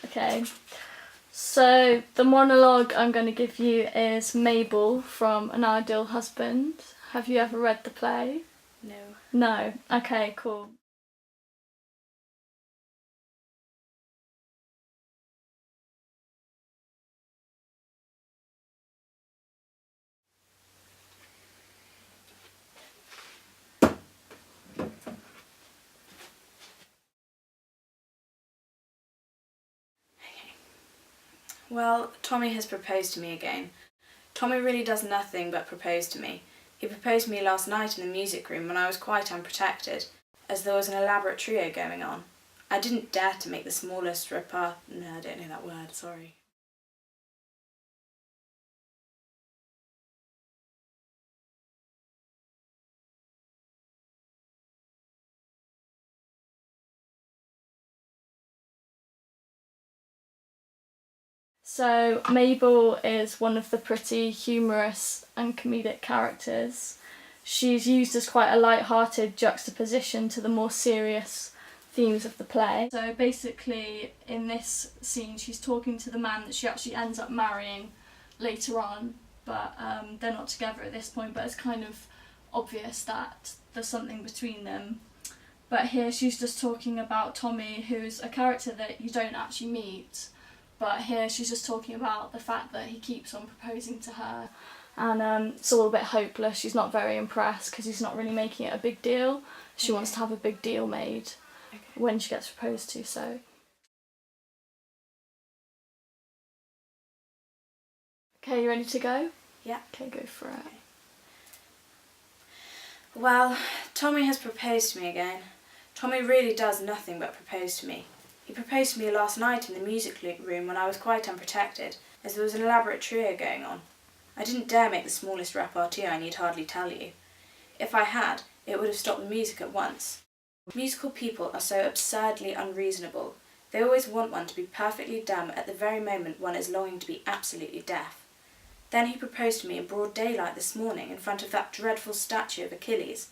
Okay. So the monologue I'm going to give you is Mabel from An Ideal Husband. Have you ever read the play? No. No. Okay, cool. Well, Tommy has proposed to me again. Tommy really does nothing but propose to me. He proposed to me last night in the music room when I was quite unprotected, as there was an elaborate trio going on. I didn't dare to make the smallest no, I don't know that word, sorry. So Mabel is one of the pretty humorous and comedic characters. She's used as quite a light-hearted juxtaposition to the more serious themes of the play. So basically in this scene she's talking to the man that she actually ends up marrying later on, but they're not together at this point, but it's kind of obvious that there's something between them. But here she's just talking about Tommy, who's a character that you don't actually meet. But here she's just talking about the fact that he keeps on proposing to her, and it's all a bit hopeless. She's not very impressed because he's not really making it a big deal. She wants to have a big deal made when she gets proposed to, so. Okay, you ready to go? Yeah. Okay, go for it. Okay. Well, Tommy has proposed to me again. Tommy really does nothing but propose to me. He proposed to me last night in the music room when I was quite unprotected, as there was an elaborate trio going on. I didn't dare make the smallest repartee, I need hardly tell you. If I had, it would have stopped the music at once. Musical people are so absurdly unreasonable. They always want one to be perfectly dumb at the very moment one is longing to be absolutely deaf. Then he proposed to me in broad daylight this morning in front of that dreadful statue of Achilles.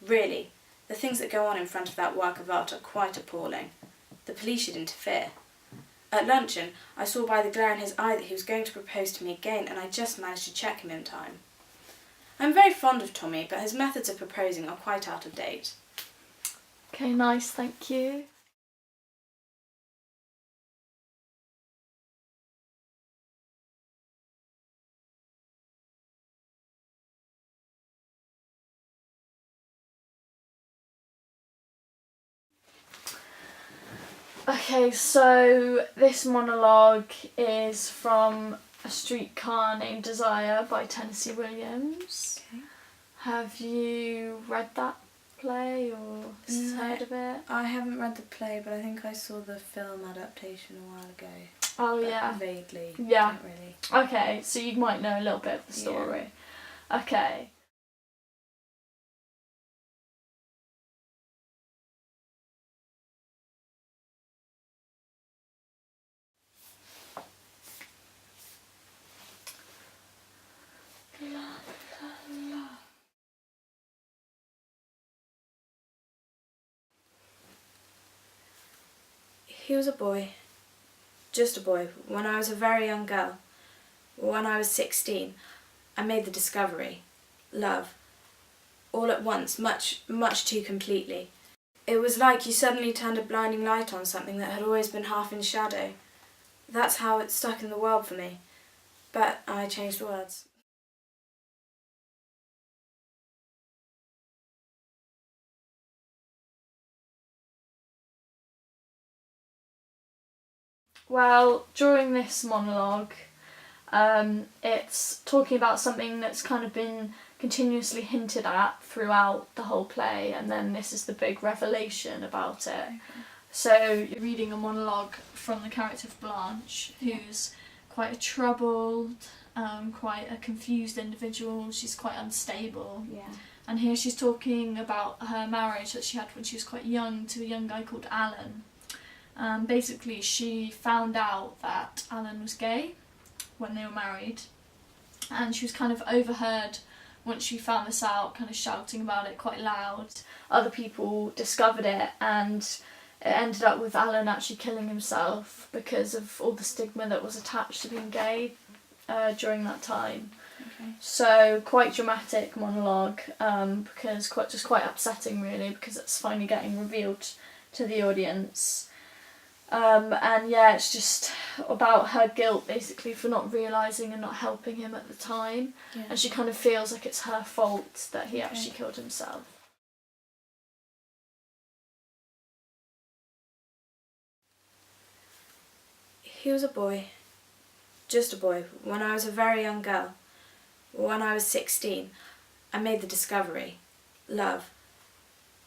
Really, the things that go on in front of that work of art are quite appalling. The police should interfere. At luncheon, I saw by the glare in his eye that he was going to propose to me again, and I just managed to check him in time. I'm very fond of Tommy, but his methods of proposing are quite out of date. Okay, nice, thank you. Okay, so this monologue is from A Streetcar Named Desire by Tennessee Williams. Okay. Have you read that play or heard of it? I haven't read the play, but I think I saw the film adaptation a while ago. Oh, yeah. Vaguely. Yeah. Not really. Okay, so you might know a little bit of the story. Yeah. Okay. He was a boy. Just a boy. When I was a very young girl. When I was 16, I made the discovery. Love. All at once, much, much too completely. It was like you suddenly turned a blinding light on something that had always been half in shadow. That's how it stuck in the world for me. But I changed words. Well, during this monologue, it's talking about something that's kind of been continuously hinted at throughout the whole play, and then this is the big revelation about it. Okay. So you're reading a monologue from the character of Blanche, who's quite a troubled, quite a confused individual. She's quite unstable. Yeah. And here she's talking about her marriage that she had when she was quite young to a young guy called Alan. Basically, she found out that Alan was gay when they were married, and she was kind of overheard once she found this out, kind of shouting about it quite loud. Other people discovered it, and it ended up with Alan actually killing himself because of all the stigma that was attached to being gay during that time. Okay. So quite dramatic monologue, because quite upsetting really, because it's finally getting revealed to the audience. And yeah, it's just about her guilt basically for not realising and not helping him at the time. Yeah. And she kind of feels like it's her fault that he actually killed himself. He was a boy. Just a boy. When I was a very young girl, when I was 16, I made the discovery. Love.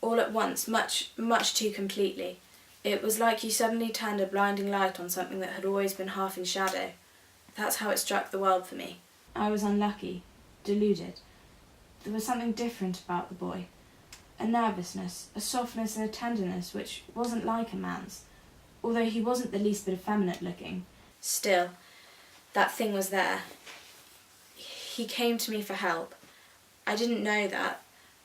All at once, much too completely. It was like you suddenly turned a blinding light on something that had always been half in shadow. That's how it struck the world for me. I was unlucky, deluded. There was something different about the boy. A nervousness, a softness and a tenderness which wasn't like a man's, although he wasn't the least bit effeminate looking. Still, that thing was there. He came to me for help. I didn't know that.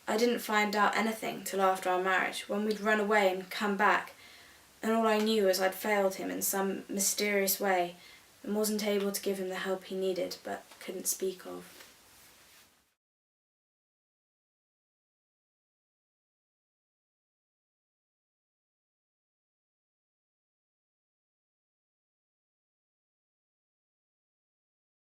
I didn't find out anything till after our marriage, when we'd run away and come back, and all I knew was I'd failed him in some mysterious way and wasn't able to give him the help he needed but couldn't speak of.